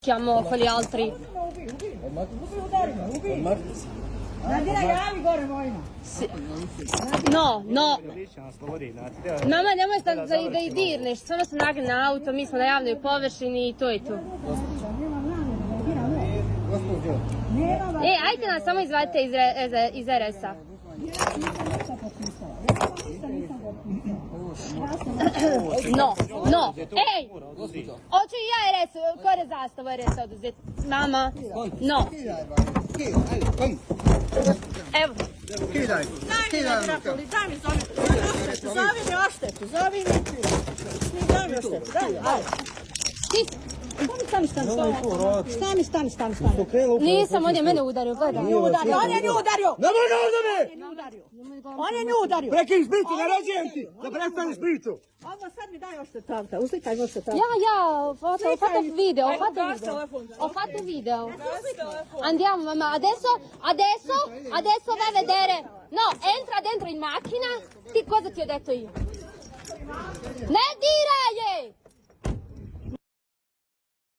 chiamo quelli altri. Sì. No, no. Nama, nemoj da ih dirneš, samo se nagne na auto, mi smo na javnoj površini i to je to. Ajte nas samo izvadite iz RS-a. No, no, ej! Hoću i ja RS, kore zastavu RS oduzeti. Mama, no. Evo. Daj mi oštetu, zovi mi oštetu, daj. Stani. Nisam, on je mene udario, gledaj. On je nju udario! On je nju udario! Prekini s priču, naređujem ti da prestaneš priču. Ovo sad mi daj oštetu auta, uslikaj mi oštetu auta. Ja, foto video. Andiamo mamma, adesso vai a vedere. No, entra dentro in macchina. Cosa ti ho detto io? Ne